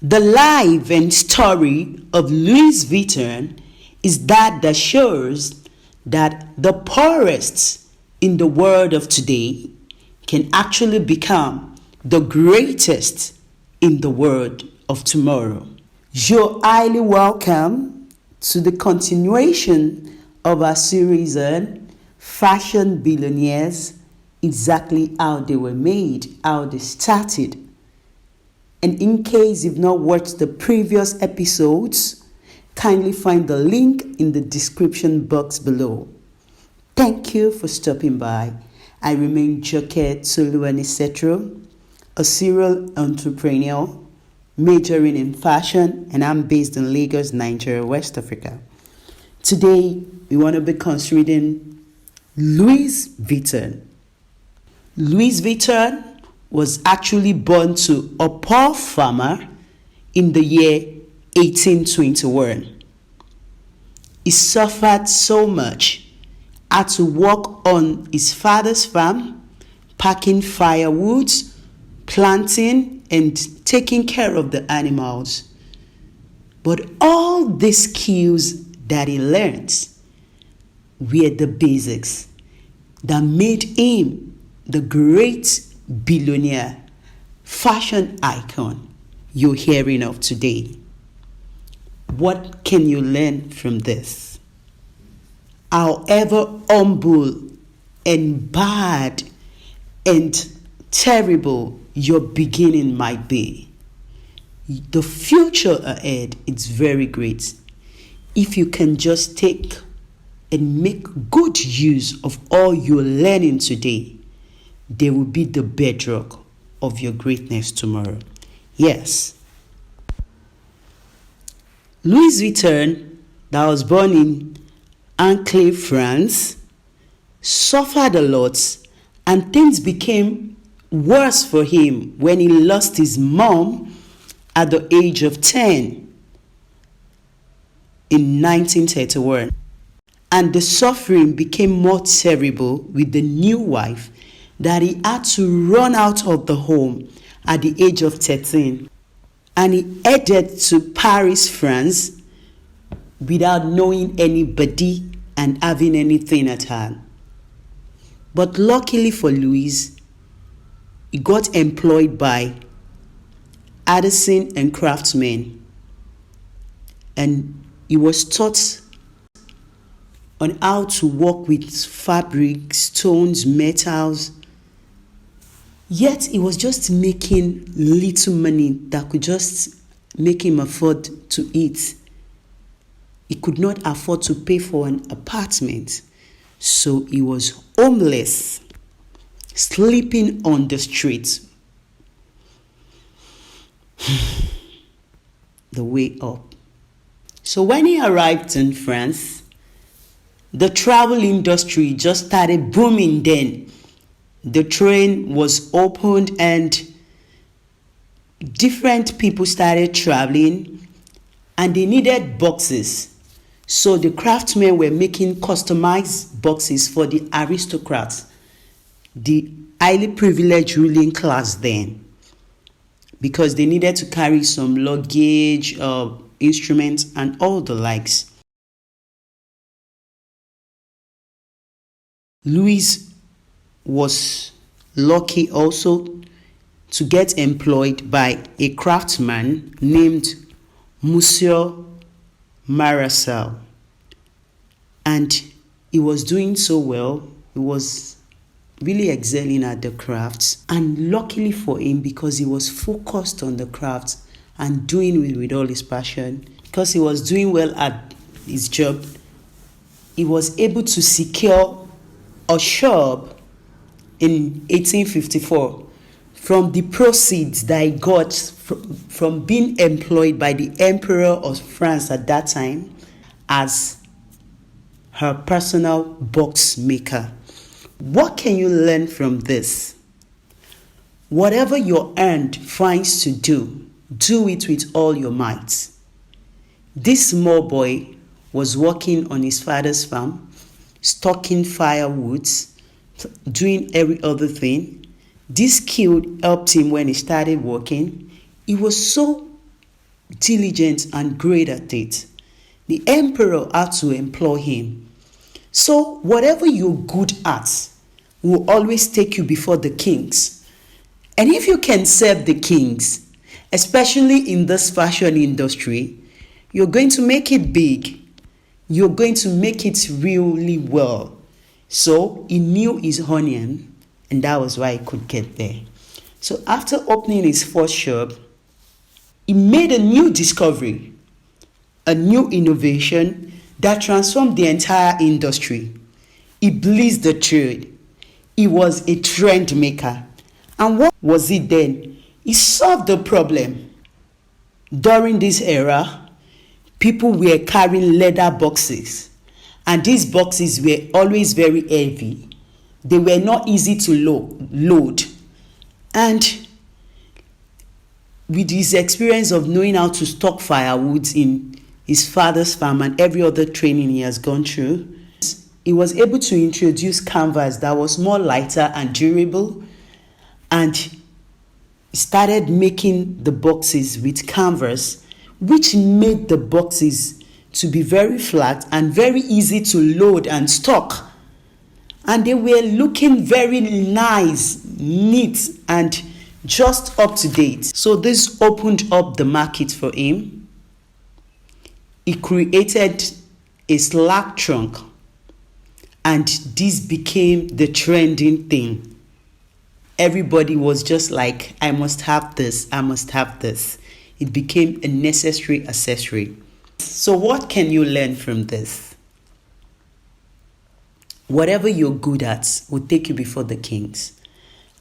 The life and story of Louis Vuitton is that shows that the poorest in the world of today can actually become the greatest in the world of tomorrow. You're highly welcome to the continuation of our series on fashion billionaires, exactly how they were made, how they started. And in case you've not watched the previous episodes, kindly find the link in the description box below. Thank you for stopping by. I remain Joke Toluwanisetro, a serial entrepreneur majoring in fashion, and I'm based in Lagos, Nigeria, West Africa. Today, we want to be considering Louis Vuitton. Louis Vuitton was actually born to a poor farmer in the year 1821. He suffered so much, had to work on his father's farm, packing firewood, planting, and taking care of the animals. But all these skills that he learned were the basics that made him the great billionaire, fashion icon you're hearing of today. What can you learn from this? However humble and bad and terrible your beginning might be, the future ahead is very great if you can just take and make good use of all you're learning today. They will be the bedrock of your greatness tomorrow. Yes. Louis Vuitton, that was born in Anclay, France, suffered a lot, and things became worse for him when he lost his mom at the age of 10 in 1931. And the suffering became more terrible with the new wife that he had to run out of the home at the age of 13. And he headed to Paris, France, without knowing anybody and having anything at hand. But luckily for Louis, he got employed by artisan and craftsmen, and he was taught on how to work with fabric, stones, metals. Yet he was just making little money that could just make him afford to eat. He could not afford to pay for an apartment, so he was homeless, sleeping on the streets. The way up. So when he arrived in France, the travel industry just started booming then. The train was opened and different people started traveling, and they needed boxes. So the craftsmen were making customized boxes for the aristocrats, the highly privileged ruling class then, because they needed to carry some luggage, instruments, and all the likes. Louis was lucky also to get employed by a craftsman named Monsieur Marcel, and he was doing so well. He was really excelling at the crafts, and luckily for him, because he was focused on the crafts and doing it with all his passion, because he was doing well at his job, he was able to secure a shop in 1854 from the proceeds that he got from being employed by the Emperor of France at that time as her personal box maker. What can you learn from this? Whatever your hand finds to do, do it with all your might. This small boy was working on his father's farm, stocking firewoods, doing every other thing. This skill helped him when he started working. He was so diligent, and great at it. The emperor had to employ him. So whatever you're good at will always take you before the kings. And if you can serve the kings, especially in this fashion industry, you're going to make it big. You're going to make it really well. So he knew his onion, and that was why he could get there. So after opening his first shop, he made a new discovery, a new innovation that transformed the entire industry. He blazed the trade. He was a trend maker. And what was it then? He solved the problem. During this era, people were carrying leather boxes, and these boxes were always very heavy. They were not easy to load. And with his experience of knowing how to stock firewood in his father's farm and every other training he has gone through, he was able to introduce canvas that was more lighter and durable, and started making the boxes with canvas, which made the boxes to be very flat and very easy to load and stock. And they were looking very nice, neat, and just up to date. So this opened up the market for him. He created a slack trunk, and this became the trending thing. Everybody was just like, I must have this, I must have this. It became a necessary accessory. So what can you learn from this? Whatever you're good at will take you before the kings.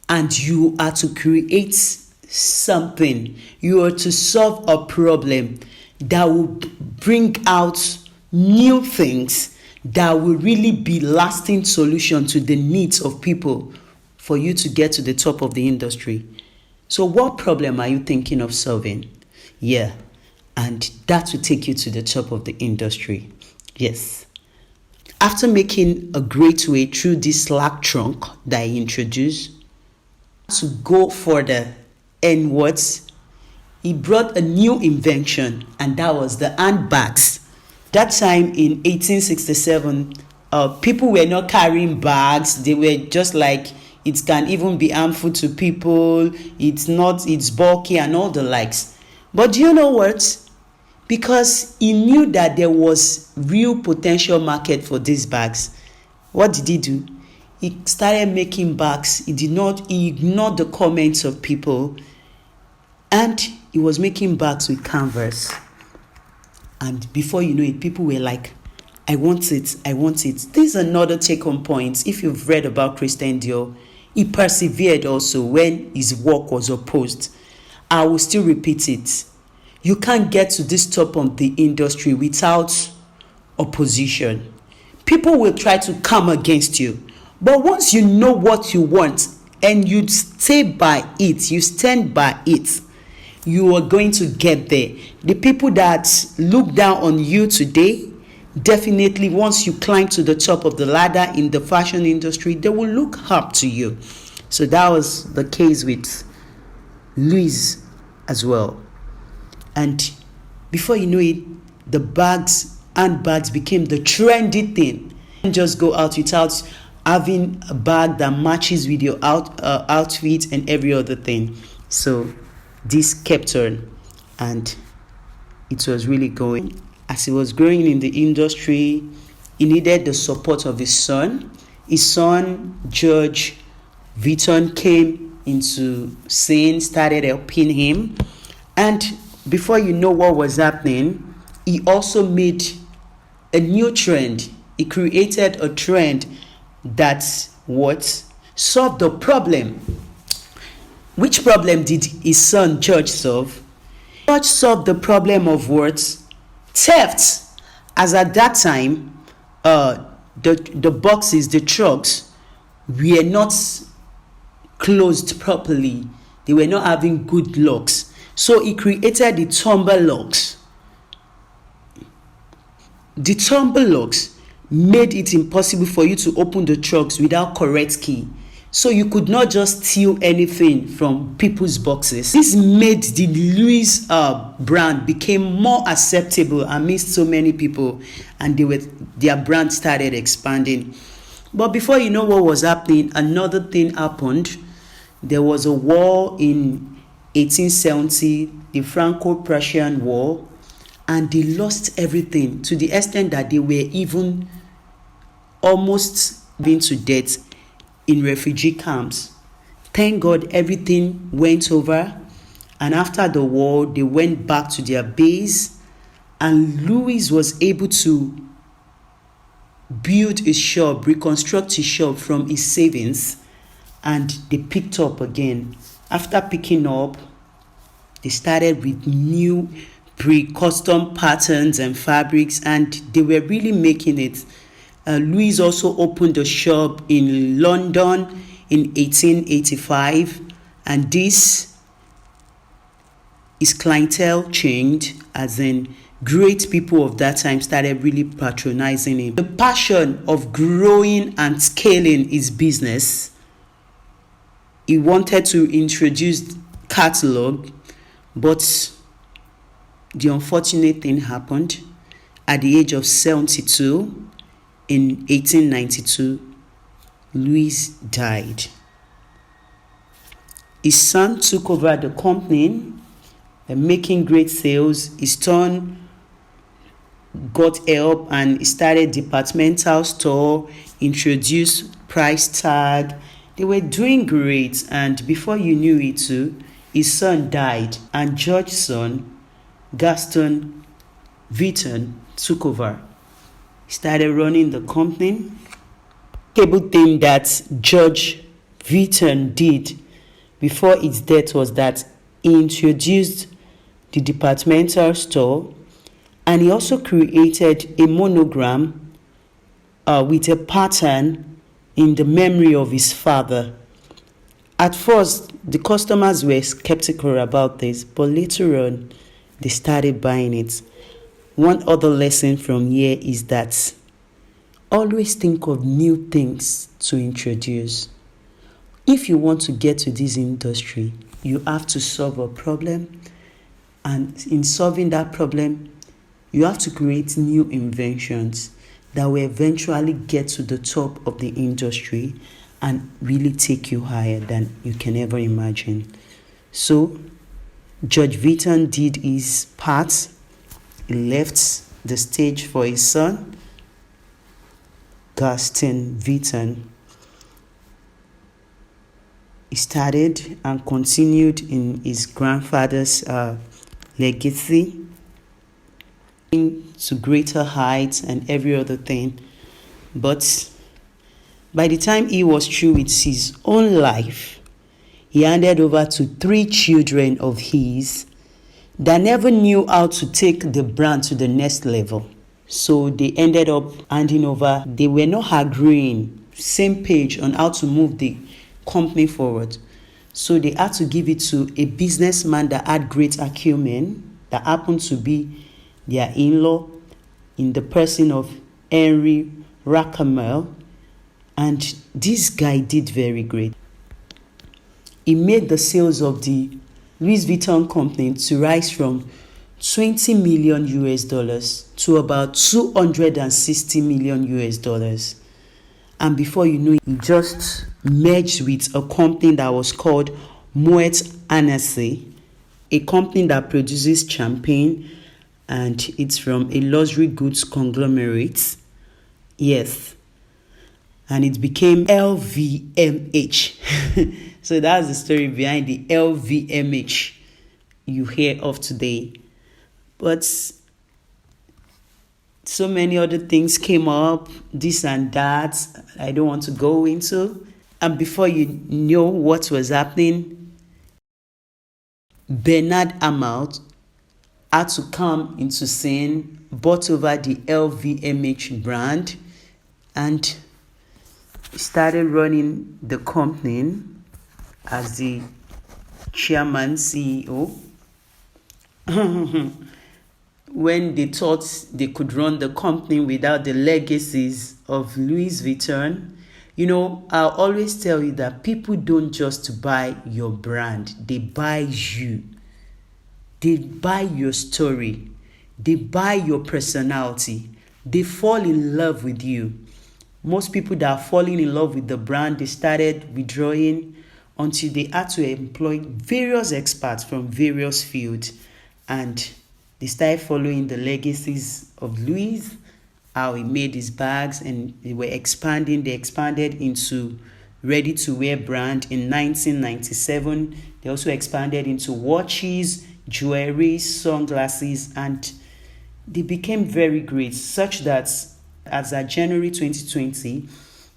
And you are to create something. You are to solve a problem that will bring out new things that will really be lasting solution to the needs of people for you to get to the top of the industry. So what problem are you thinking of solving? Yeah, and that will take you to the top of the industry. Yes. After making a great way through this slack trunk that I introduced, to go further inwards, he brought a new invention, and that was the handbags. That time in 1867, people were not carrying bags. They were just like, it can even be harmful to people. It's bulky and all the likes. But do you know what? Because he knew that there was real potential market for these bags, what did he do? He started making bags. He ignored the comments of people, and he was making bags with canvas. And before you know it, people were like, I want it, I want it. This is another take-home point. If you've read about Christian Dior, he persevered also when his work was opposed. I will still repeat it. You can't get to this top of the industry without opposition. People will try to come against you. But once you know what you want and you stay by it, you stand by it, you are going to get there. The people that look down on you today, definitely once you climb to the top of the ladder in the fashion industry, they will look up to you. So that was the case with Louis as well. And before you know it, the handbags became the trendy thing. And just go out without having a bag that matches with your outfit and every other thing. So this kept on, and it was really going. As he was growing in the industry, he needed the support of his son. His son, George Vuitton, came into scene, started helping him. And before you know what was happening, he also made a new trend. He created a trend that solved the problem. Which problem did his son George solve? George solved the problem of what? Theft. As at that time, the boxes, the trucks were not closed properly. They were not having good locks. So he created the tumble locks. The tumble locks made it impossible for you to open the trucks without correct key. So you could not just steal anything from people's boxes. This made the Louis brand became more acceptable amidst so many people, and their brand started expanding. But before you know what was happening, another thing happened. There was a war in 1870, the Franco-Prussian War, and they lost everything to the extent that they were even almost being to death in refugee camps. Thank God everything went over, and after the war they went back to their base, and Louis was able to build his shop, reconstruct his shop from his savings, and they picked up again. After picking up, they started with new pre-custom patterns and fabrics, and they were really making it. Louis also opened a shop in London in 1885, and this his clientele changed, as in great people of that time started really patronizing him. The passion of growing and scaling his business, he wanted to introduce catalog, but the unfortunate thing happened. At the age of 72, in 1892, Louis died. His son took over the company, making great sales. His son got help and started departmental store, introduced price tag. They were doing great, and before you knew it too, his son died, and George's son, Gaston Vuitton, took over. He started running the company. The cable thing that George Vuitton did before his death was that he introduced the departmental store, and he also created a monogram with a pattern in the memory of his father. At first, the customers were skeptical about this, but later on, they started buying it. One other lesson from here is that always think of new things to introduce. If you want to get to this industry, you have to solve a problem, and in solving that problem, you have to create new inventions that will eventually get to the top of the industry and really take you higher than you can ever imagine. So, George Vuitton did his part. He left the stage for his son, Gaston Vuitton. He started and continued in his grandfather's legacy to greater heights and every other thing. But by the time he was through with his own life, he handed over to 3 children of his that never knew how to take the brand to the next level. So they ended up handing over. They were not agreeing, same page on how to move the company forward. So they had to give it to a businessman that had great acumen, that happened to be their in-law, in the person of Henry Racamel. And this guy did very great. He made the sales of the Louis Vuitton company to rise from 20 million US dollars to about 260 million US dollars. And before you know it, he just merged with a company that was called Moet Hennessy, a company that produces champagne, and it's from a luxury goods conglomerate. Yes. And it became LVMH. So that's the story behind the LVMH you hear of today. But so many other things came up, this and that, I don't want to go into. And before you know what was happening, Bernard Arnault had to come into scene, bought over the LVMH brand, and started running the company as the chairman CEO. When they thought they could run the company without the legacies of Louis Vuitton, I'll always tell you that people don't just buy your brand, they buy you. They buy your story. They buy your personality. They fall in love with you. Most people that are falling in love with the brand, they started withdrawing until they had to employ various experts from various fields. And they started following the legacies of Louis, how he made his bags, and they were expanding. They expanded into ready-to-wear brand in 1997. They also expanded into watches, jewelry, sunglasses, and they became very great, such that as of January 2020,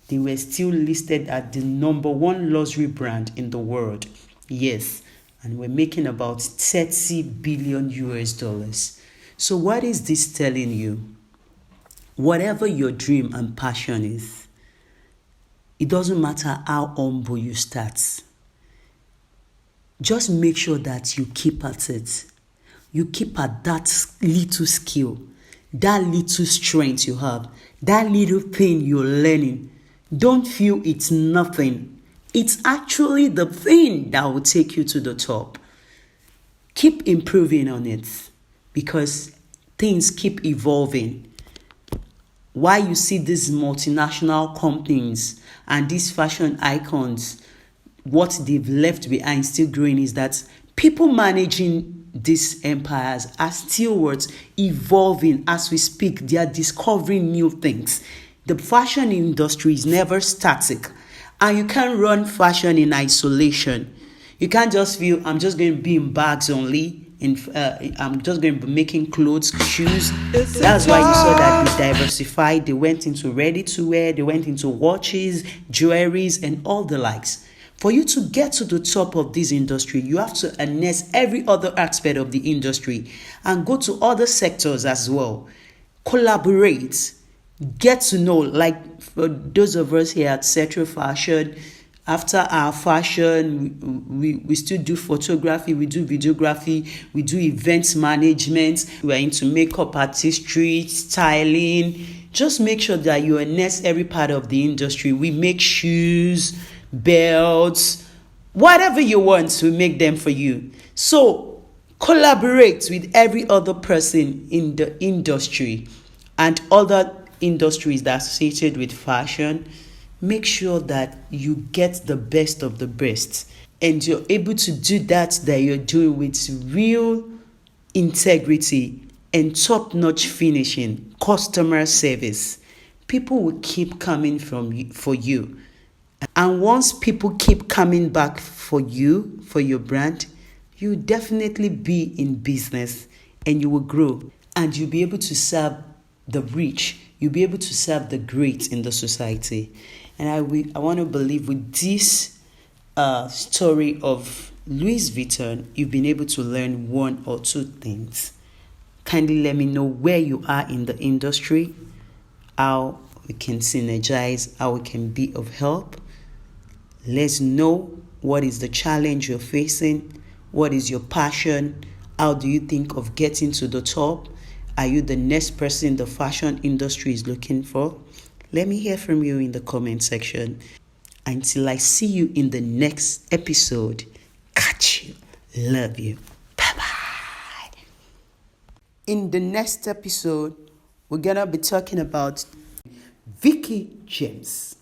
they were still listed as the number one luxury brand in the world. Yes, and we're making about 30 billion US dollars. So what is this telling you? Whatever your dream and passion is, it doesn't matter how humble you start. Just make sure that you keep at it. You keep at that little skill, that little strength you have, that little thing you're learning. Don't feel it's nothing. It's actually the thing that will take you to the top. Keep improving on it because things keep evolving. Why you see these multinational companies and these fashion icons, what they've left behind still growing is that people managing these empires are still evolving as we speak. They are discovering new things. The fashion industry is never static, and you can't run fashion in isolation. You can't just feel I'm just going to be in bags only. I'm just going to be making clothes, shoes. That's why you saw that they diversified. They went into ready-to-wear. They went into watches, jewelries, and all the likes. For you to get to the top of this industry, you have to harness every other aspect of the industry and go to other sectors as well. Collaborate. Get to know, like for those of us here at Central Fashion, after our fashion, we still do photography, we do videography, we do events management, we're into makeup artistry, styling. Just make sure that you harness every part of the industry. We make shoes, belts, whatever you want, we make them for you. So collaborate with every other person in the industry and other industries that are associated with fashion. Make sure that you get the best of the best, and you're able to do that you're doing with real integrity and top-notch finishing, customer service. People will keep coming for you. And once people keep coming back for you, for your brand, you'll definitely be in business and you will grow. And you'll be able to serve the rich. You'll be able to serve the great in the society. And I want to believe with this story of Louis Vuitton, you've been able to learn one or two things. Kindly let me know where you are in the industry, how we can synergize, how we can be of help. Let's know what is the challenge you're facing, what is your passion, how do you think of getting to the top? Are you the next person the fashion industry is looking for? Let me hear from you in the comment section. Until I see you in the next episode, catch you. Love you. Bye-bye. In the next episode, we're going to be talking about Vicky James.